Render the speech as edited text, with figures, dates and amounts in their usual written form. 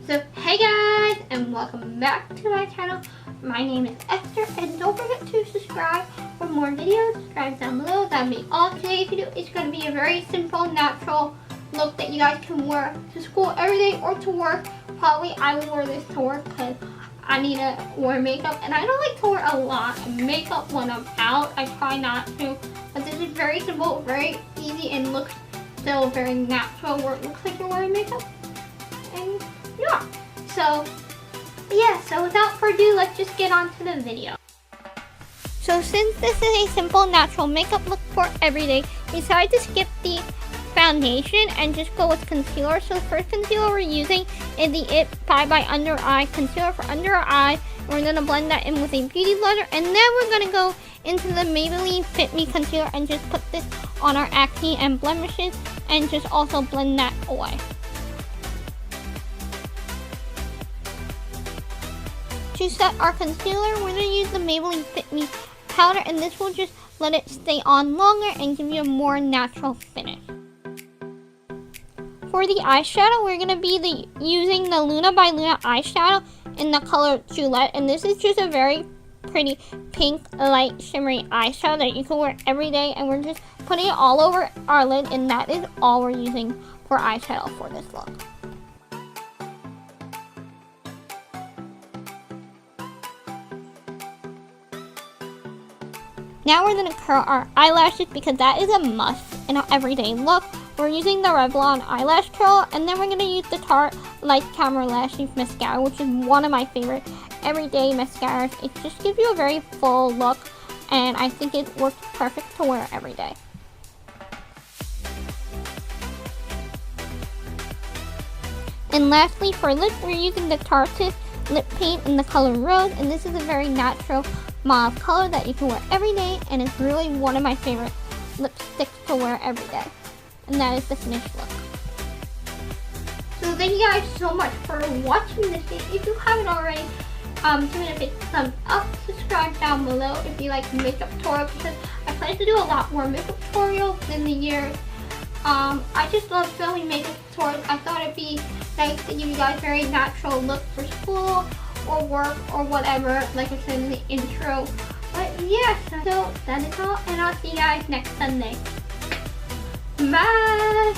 So hey guys, and welcome back to my channel. My name is Esther, and don't forget to subscribe for more videos. Subscribe down below. That'll be all today's video. It's going to be a very simple, natural look that you guys can wear to school every day or to work. Probably I will wear this to work because I need to wear makeup, and I don't like to wear a lot of makeup when I'm out. I try not to, but this is very simple, very easy, and looks still very natural where it looks like you're wearing makeup. And yeah, so without further ado, let's just get on to the video. So since this is a simple natural makeup look for everyday, we decided to skip the foundation and just go with concealer. So first concealer we're using is the IT 5 by Under Eye concealer for under our eye. We're going to blend that in with a beauty blender, and then we're going to go into the Maybelline Fit Me Conclear and just put this on our acne and blemishes and just also blend that away. To set our concealer, we're going to use the Maybelline Fit Me Powder, and this will just let it stay on longer and give you a more natural finish. For the eyeshadow, we're going to be using the Luna by Luna eyeshadow in the color Juliet, and this is just a very pretty pink, light, shimmery eyeshadow that you can wear every day, and we're just putting it all over our lid, and that is all we're using for eyeshadow for this look. Now we're going to curl our eyelashes because that is a must in our everyday look. We're using the Revlon eyelash curl, and then we're going to use the Tarte Light Camera Lashes mascara, which is one of my favorite everyday mascaras. It just gives you a very full look, and I think it works perfect to wear every day. And lastly, for lips, we're using the Tarte lip paint in the color Rose, and this is a very natural mauve color that you can wear every day, and it's really one of my favorite lipsticks to wear every day. And that is the finished look. So thank you guys so much for watching this video. If you haven't already, give it a big thumbs up, subscribe down below if you like makeup tutorials, because I plan to do a lot more makeup tutorials in the year. I just love filming makeup tutorials. I thought it'd be nice to give you guys a very natural look for school or work or whatever, like I said in the intro. But yeah, so that is all, and I'll see you guys next Sunday. Bye!